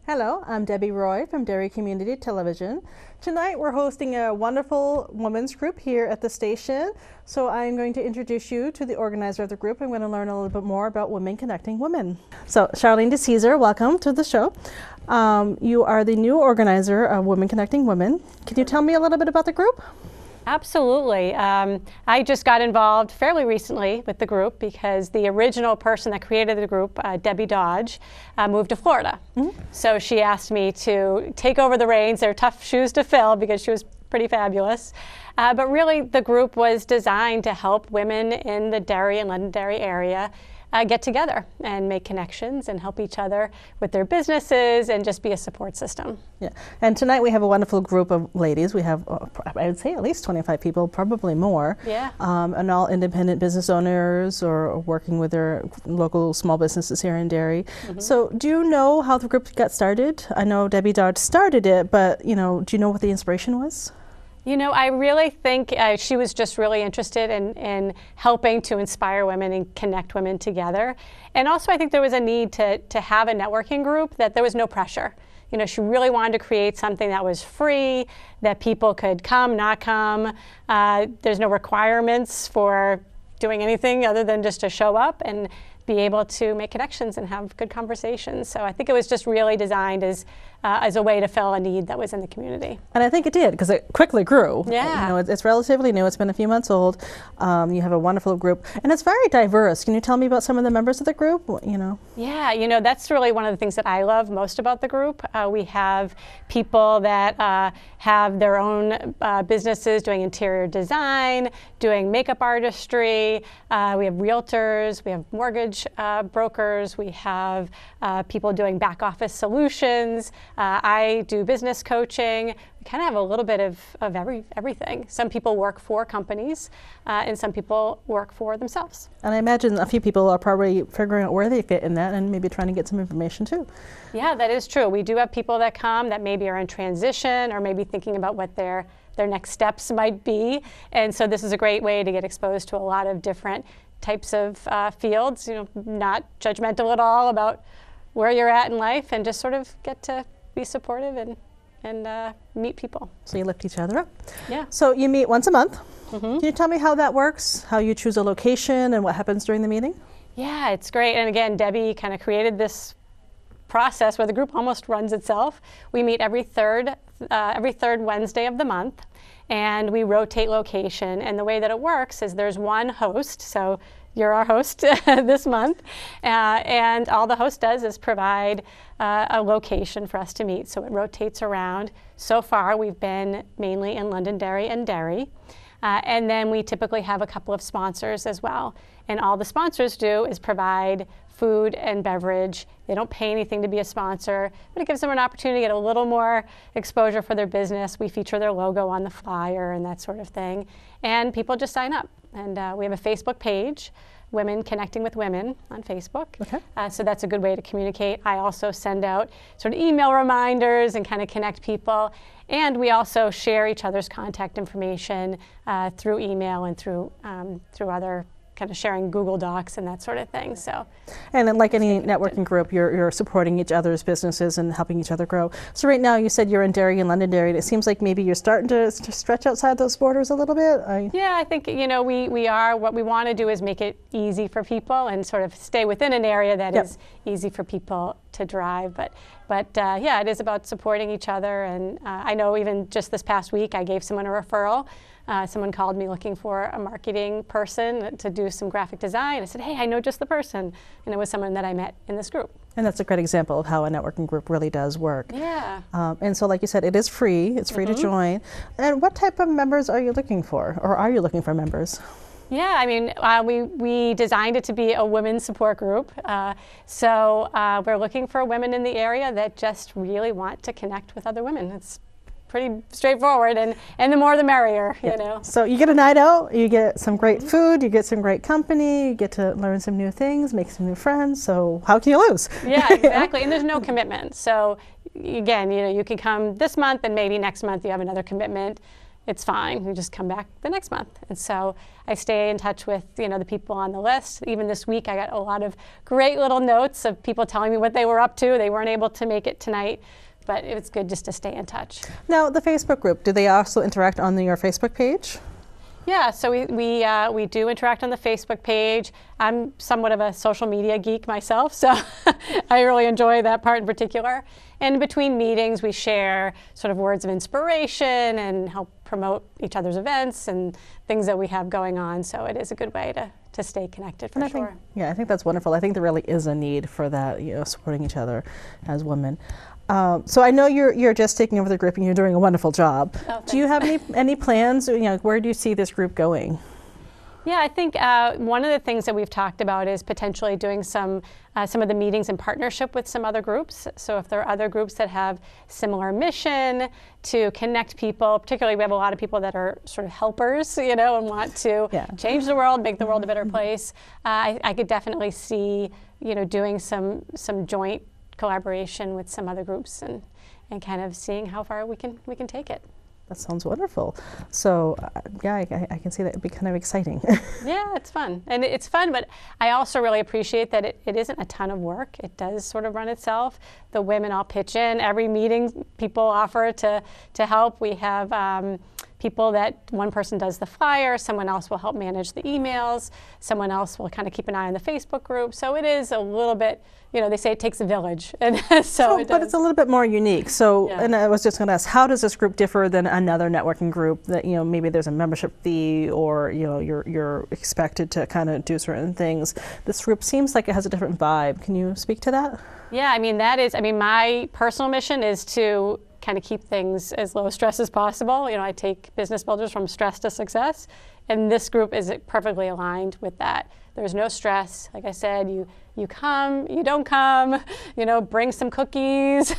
Hello, I'm Debbie Roy from Derry Community Television. Tonight we're hosting a wonderful women's group here at the station. So I'm going to introduce you to the organizer of the group. I'm going to learn a little bit more about Women Connecting Women. So Charlene DeCesar, welcome to the show. You are the new organizer of Women Connecting Women. Can you tell me a little bit about the group? Absolutely. I just got involved fairly recently with the group because the original person that created the group, Debbie Dodge, moved to Florida. So she asked me to take over the reins. They're tough shoes to fill because she was pretty fabulous. But really the group was designed to help women in the Derry and Londonderry area get together and make connections and help each other with their businesses and just be a support system. Yeah, and tonight we have a wonderful group of ladies. We have, I would say, at least 25 people, probably more. Yeah. And all independent business owners or working with their local small businesses here in Derry. So do you know how the group got started? I know Debbie Dodge started it, but do you know what the inspiration was? You know, I really think she was just really interested in helping to inspire women and connect women together. And also I think there was a need to have a networking group that there was no pressure. You know, she really wanted to create something that was free, that people could come, not come. There's no requirements for doing anything other than just to show up and be able to make connections and have good conversations. So I think it was just really designed as a way to fill a need that was in the community. And I think it did, because it quickly grew. Yeah. You know, it's relatively new. It's been a few months old. You have a wonderful group, and it's very diverse. Can you tell me about some of the members of the group? Yeah, that's really one of the things that I love most about the group. We have people that have their own businesses doing interior design, doing makeup artistry. We have realtors. We have mortgage brokers. We have people doing back office solutions. I do business coaching. We kind of have a little bit of everything. Some people work for companies and some people work for themselves. And I imagine a few people are probably figuring out where they fit in that and maybe trying to get some information too. Yeah, that is true. We do have people that come that maybe are in transition or maybe thinking about what their next steps might be. And so this is a great way to get exposed to a lot of different types of fields, not judgmental at all about where you're at in life, and just sort of get to be supportive and meet people. So you lift each other up. Yeah. So you meet once a month. Can you tell me how that works, how you choose a location and what happens during the meeting? Yeah, it's great. And again, Debbie kind of created this process where the group almost runs itself. We meet every third Wednesday of the month, and we rotate location. And the way that it works is there's one host, so you're our host this month, and all the host does is provide a location for us to meet. So it rotates around. So far, we've been mainly in Londonderry and Derry. And then we typically have a couple of sponsors as well. And all the sponsors do is provide food and beverage. They don't pay anything to be a sponsor, but it gives them an opportunity to get a little more exposure for their business. We feature their logo on the flyer and that sort of thing. And people just sign up. And we have a Facebook page, Women Connecting with Women on Facebook. Okay. So that's a good way to communicate. I also send out sort of email reminders and kind of connect people. And we also share each other's contact information through email and through other kind of sharing Google Docs and that sort of thing. So, and then like any networking group, you're supporting each other's businesses and helping each other grow. So right now you said you're in Derry and Londonderry, and it seems like maybe you're starting to stretch outside those borders a little bit. Yeah, I think we are. What we want to do is make it easy for people and sort of stay within an area that is easy for people to drive. But yeah, it is about supporting each other. And I know even just this past week I gave someone a referral. Someone called me looking for a marketing person to do some graphic design. I said, hey, I know just the person. And it was someone that I met in this group. And that's a great example of how a networking group really does work. Yeah. And so like you said, it is free. It's free to join. And what type of members are you looking for? Or are you looking for members? Yeah, I mean, we designed it to be a women's support group. So we're looking for women in the area that just really want to connect with other women. It's pretty straightforward, and the more the merrier, So you get a night out, you get some great food, you get some great company, you get to learn some new things, make some new friends, so how can you lose? Yeah, exactly, and there's no commitment. So again, you can come this month and maybe next month you have another commitment. it's fine. You just come back the next month. And so I stay in touch with, the people on the list. Even this week, I got a lot of great little notes of people telling me what they were up to. They weren't able to make it tonight, but it was good just to stay in touch. Now, the Facebook group, do they also interact on your Facebook page? Yeah, so we do interact on the Facebook page. I'm somewhat of a social media geek myself, so I really enjoy that part in particular. And between meetings, we share sort of words of inspiration and help promote each other's events and things that we have going on. So it is a good way to stay connected for sure. I think that's wonderful. I think there really is a need for that, supporting each other as women. So I know you're just taking over the group and you're doing a wonderful job. Oh, do you have any plans? Where do you see this group going? Yeah, I think one of the things that we've talked about is potentially doing some of the meetings in partnership with some other groups. So if there are other groups that have similar mission to connect people, particularly we have a lot of people that are sort of helpers, and want to change the world, make the world a better place. I could definitely see, doing some joint collaboration with some other groups and kind of seeing how far we can take it. That sounds wonderful. So I can see that it'd be kind of exciting. Yeah, it's fun. And it's fun, but I also really appreciate that it isn't a ton of work. It does sort of run itself. The women all pitch in. Every meeting, people offer to help. We have people that one person does the flyer, someone else will help manage the emails, someone else will kind of keep an eye on the Facebook group. So it is a little bit, they say it takes a village. And but it's a little bit more unique. So, and I was just going to ask, how does this group differ than another networking group that, maybe there's a membership fee or, you're expected to kind of do certain things? This group seems like it has a different vibe. Can you speak to that? Yeah, my personal mission is to kind of keep things as low stress as possible. I take business builders from stress to success, and this group is perfectly aligned with that. There's no stress. Like I said, you come, you don't come, bring some cookies,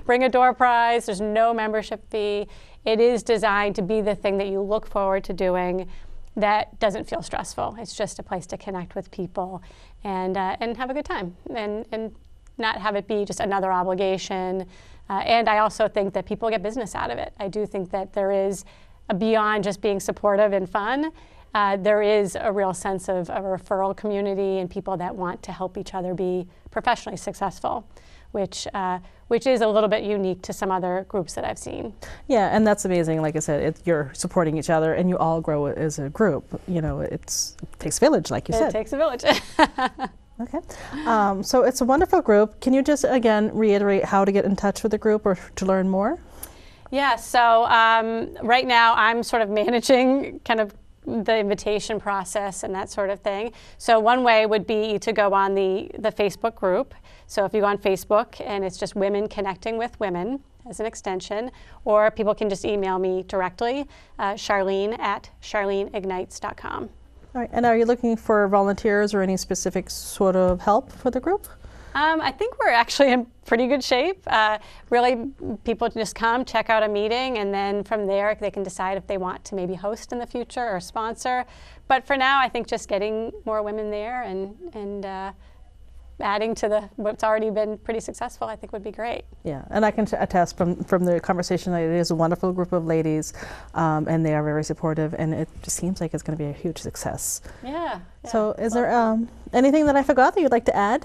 bring a door prize. There's no membership fee. It is designed to be the thing that you look forward to doing that doesn't feel stressful. It's just a place to connect with people and have a good time and not have it be just another obligation. And I also think that people get business out of it. I do think that there is, beyond just being supportive and fun, there is a real sense of a referral community and people that want to help each other be professionally successful, which is a little bit unique to some other groups that I've seen. Yeah, and that's amazing. Like I said, you're supporting each other and you all grow as a group. It takes a village, like you said. It takes a village. Okay. So it's a wonderful group. Can you just, again, reiterate how to get in touch with the group or to learn more? Yeah, so right now I'm sort of managing kind of the invitation process and that sort of thing. So one way would be to go on the Facebook group. So if you go on Facebook and it's just Women Connecting with Women as an extension, or people can just email me directly, Charlene at charleneignites.com. All right, and are you looking for volunteers or any specific sort of help for the group? I think we're actually in pretty good shape. Really, people just come, check out a meeting, and then from there they can decide if they want to maybe host in the future or sponsor. But for now, I think just getting more women there and adding to what's already been pretty successful, I think would be great. Yeah, and I can attest from the conversation that it is a wonderful group of ladies, and they are very supportive, and it just seems like it's going to be a huge success. Yeah. So is there anything that I forgot that you'd like to add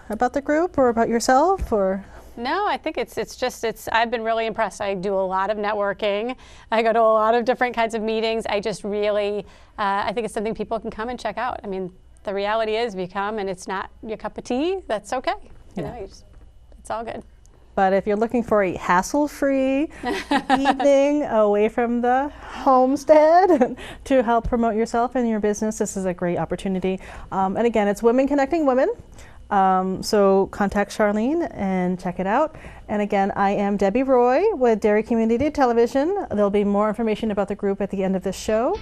about the group or about yourself, or? No, I think I've been really impressed. I do a lot of networking. I go to a lot of different kinds of meetings. I just really, I think it's something people can come and check out. I mean, the reality is, if you come and it's not your cup of tea, that's okay. It's all good. But if you're looking for a hassle-free evening away from the homestead to help promote yourself and your business, this is a great opportunity. And again, it's Women Connecting Women. So contact Charlene and check it out. And again, I am Debbie Roy with Derry Community Television. There'll be more information about the group at the end of this show.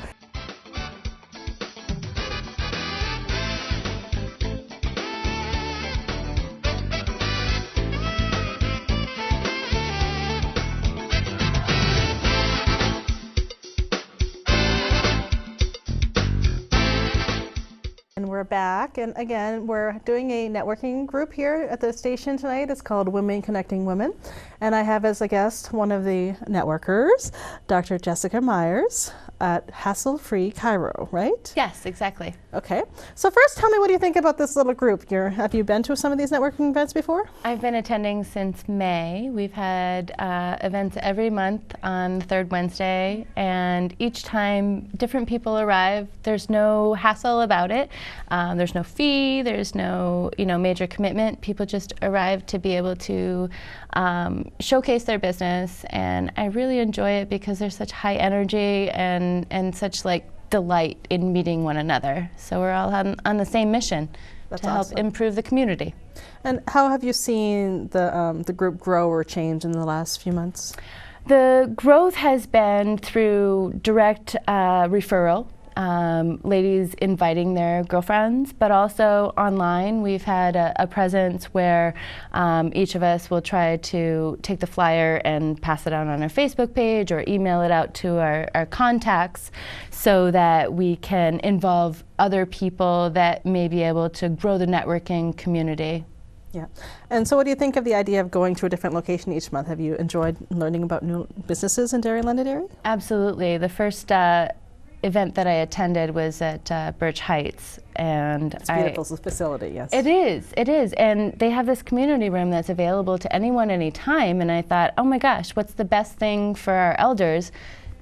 we're back, and again, we're doing a networking group here at the station tonight. It's called Women Connecting Women, and I have as a guest one of the networkers, Dr. Jessica Myers at Hassle-Free Cairo, right? Yes, exactly. Okay, so first tell me, what do you think about this little group? Have you been to some of these networking events before? I've been attending since May. We've had events every month on the third Wednesday, and each time different people arrive. There's no hassle about it. There's no fee. There's no major commitment. People just arrive to be able to showcase their business, and I really enjoy it because there's such high energy and such delight in meeting one another. So we're all on the same mission. That's to awesome. help improve the community. And how have you seen the group grow or change in the last few months? The growth has been through direct referral, ladies inviting their girlfriends, but also online. We've had a presence where each of us will try to take the flyer and pass it out on our Facebook page or email it out to our contacts so that we can involve other people that may be able to grow the networking community. Yeah. And so what do you think of the idea of going to a different location each month? Have you enjoyed learning about new businesses in Derry, Londonderry? Absolutely. The first event that I attended was at Birch Heights, and it's a beautiful facility, yes. It is, and they have this community room that's available to anyone, anytime, and I thought, oh my gosh, what's the best thing for our elders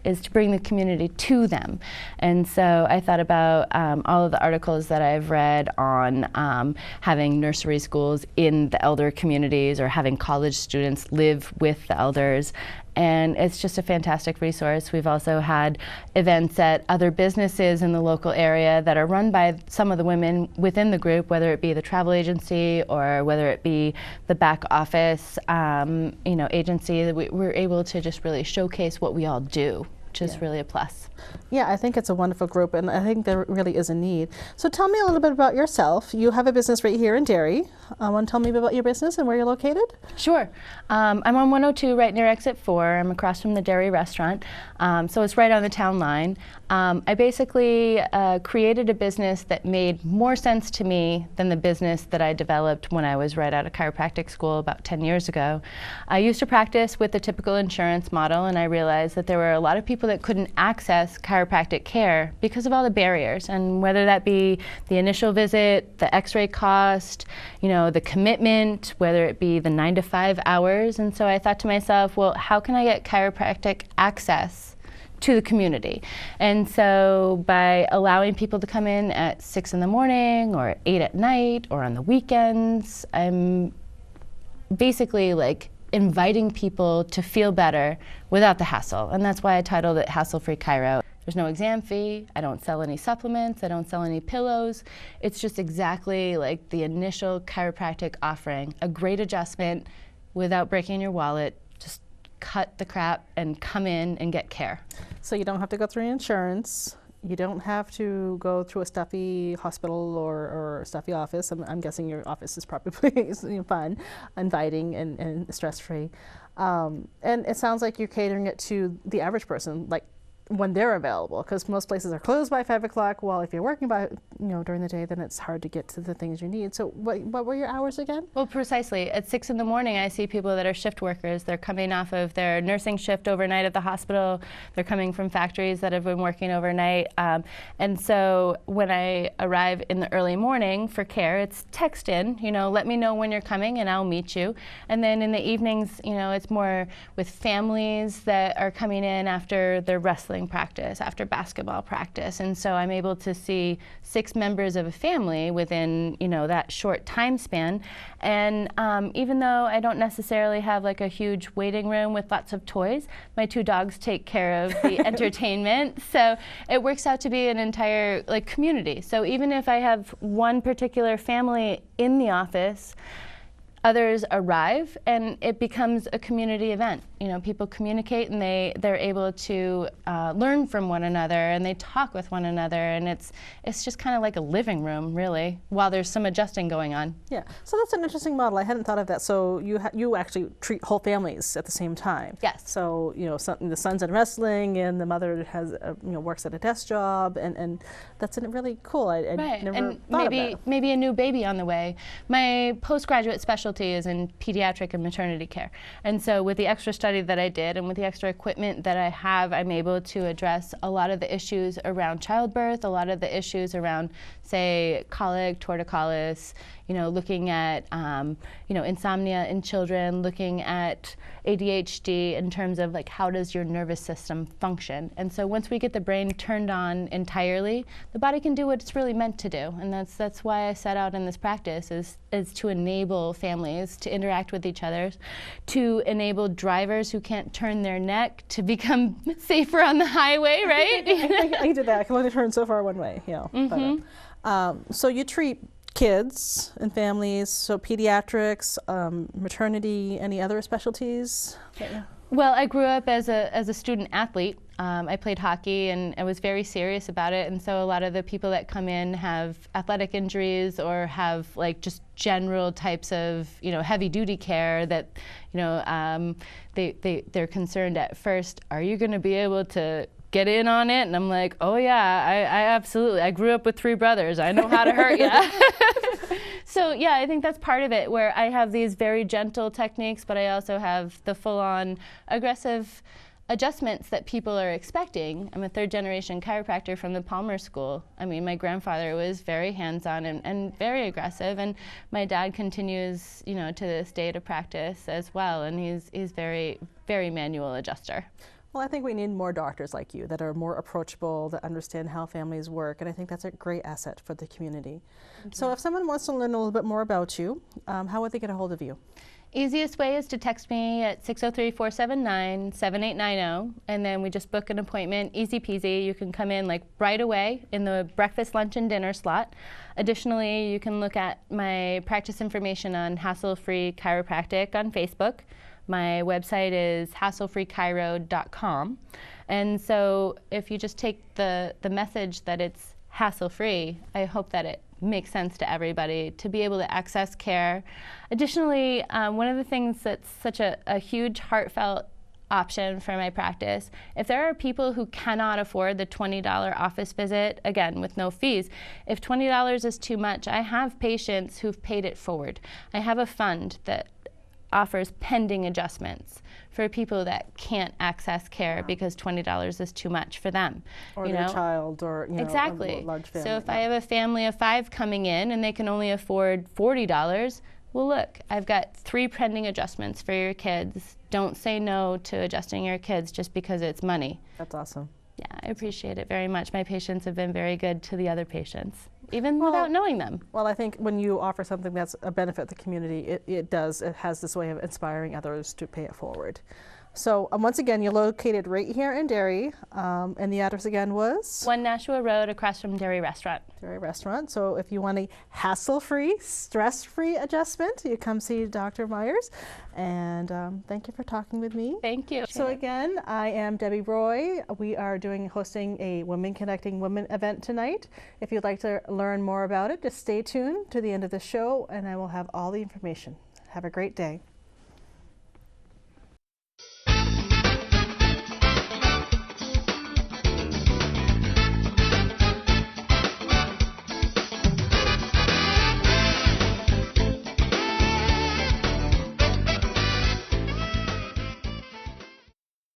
is to bring the community to them. And so I thought about all of the articles that I've read on having nursery schools in the elder communities or having college students live with the elders. And it's just a fantastic resource. We've also had events at other businesses in the local area that are run by some of the women within the group, whether it be the travel agency or whether it be the back office agency. That we're able to just really showcase what we all do, which is really a plus. Yeah, I think it's a wonderful group, and I think there really is a need. So tell me a little bit about yourself. You have a business right here in Derry. Want to tell me about your business and where you're located? Sure. I'm on 102 right near exit 4. I'm across from the Derry restaurant, so it's right on the town line. I basically created a business that made more sense to me than the business that I developed when I was right out of chiropractic school about 10 years ago. I used to practice with the typical insurance model, and I realized that there were a lot of people that couldn't access chiropractic care because of all the barriers, and whether that be the initial visit, the x-ray cost, the commitment, whether it be the 9 to 5 hours. And so I thought to myself, well, how can I get chiropractic access to the community? And so by allowing people to come in at 6 in the morning or at 8 at night or on the weekends, I'm basically inviting people to feel better without the hassle. And that's why I titled it Hassle-Free Cairo. There's no exam fee. I don't sell any supplements. I don't sell any pillows. It's just exactly like the initial chiropractic offering, a great adjustment without breaking your wallet. Just cut the crap and come in and get care. So you don't have to go through insurance. You don't have to go through a stuffy hospital or stuffy office. I'm guessing your office is probably fun, inviting, and stress-free. And it sounds like you're catering it to the average person, when they're available, because most places are closed by 5 o'clock. Well, if you're working during the day, then it's hard to get to the things you need. So what were your hours again? Well, precisely. At 6 in the morning, I see people that are shift workers. They're coming off of their nursing shift overnight at the hospital. They're coming from factories that have been working overnight. And so when I arrive in the early morning for care, it's text in, let me know when you're coming and I'll meet you. And then in the evenings, it's more with families that are coming in after their wrestling practice, after basketball practice. And so I'm able to see 6 members of a family within, that short time span. And even though I don't necessarily have a huge waiting room with lots of toys, my 2 dogs take care of the entertainment. So it works out to be an entire community. So even if I have one particular family in the office, others arrive and it becomes a community event. You know, people communicate and they're able to learn from one another and they talk with one another, and it's just kind of like a living room, really, while there's some adjusting going on. Yeah, so that's an interesting model. I hadn't thought of that. So you actually treat whole families at the same time. Yes. So the son's in wrestling and the mother has works at a desk job, and that's really cool. I Right, never and thought of that. maybe a new baby on the way. My postgraduate specialty is in pediatric and maternity care, and so with the extra study that I did and with the extra equipment that I have, I'm able to address a lot of the issues around childbirth, a lot of the issues around, say, colic, torticollis, looking at insomnia in children, looking at ADHD in terms of like how does your nervous system function. And so once we get the brain turned on entirely, the body can do what it's really meant to do. And that's why I set out in this practice is to enable families to interact with each other, to enable drivers who can't turn their neck to become safer on the highway, right? I did that. I can only turn so far one way. So you treat kids and families, so pediatrics, maternity, any other specialties? Well, I grew up as a student athlete. I played hockey and I was very serious about it, and so a lot of the people that come in have athletic injuries or have like just general types of heavy duty care that they're concerned at first, are you going to be able to get in on it? And I'm like, oh yeah, I absolutely. I grew up with 3 brothers. I know how to hurt you. So yeah, I think that's part of it, where I have these very gentle techniques, but I also have the full-on aggressive adjustments that people are expecting. I'm a 3rd-generation chiropractor from the Palmer School. I mean, my grandfather was very hands-on and very aggressive, and my dad continues, to this day to practice as well, and he's very, very manual adjuster. Well, I think we need more doctors like you that are more approachable, that understand how families work, and I think that's a great asset for the community. So if someone wants to learn a little bit more about you, how would they get a hold of you? Easiest way is to text me at 603-479-7890, and then we just book an appointment, easy peasy. You can come in like right away in the breakfast, lunch, and dinner slot. Additionally, you can look at my practice information on Hassle-Free Chiropractic on Facebook. My website is hasslefreechiro.com. And so if you just take the message that it's hassle-free, I hope that it makes sense to everybody to be able to access care. Additionally, one of the things that's such a huge heartfelt option for my practice, if there are people who cannot afford the $20 office visit, again, with no fees, if $20 is too much, I have patients who've paid it forward. I have a fund that offers pending adjustments for people that can't access care because $20 is too much for them. Or their child, or exactly. A large family. So if I have a family of 5 coming in and they can only afford $40, well look, I've got 3 pending adjustments for your kids. Don't say no to adjusting your kids just because it's money. That's awesome. Yeah, I appreciate it very much. My patients have been very good to the other patients, even without knowing them. Well, I think when you offer something that's a benefit to the community, it has this way of inspiring others to pay it forward. So once again, you're located right here in Derry, and the address again was? 1 Nashua Road, across from Derry Restaurant. Derry Restaurant. So if you want a hassle-free, stress-free adjustment, you come see Dr. Myers. And thank you for talking with me. Thank you. So again, I am Debbie Roy. We are hosting a Women Connecting Women event tonight. If you'd like to learn more about it, just stay tuned to the end of the show, and I will have all the information. Have a great day.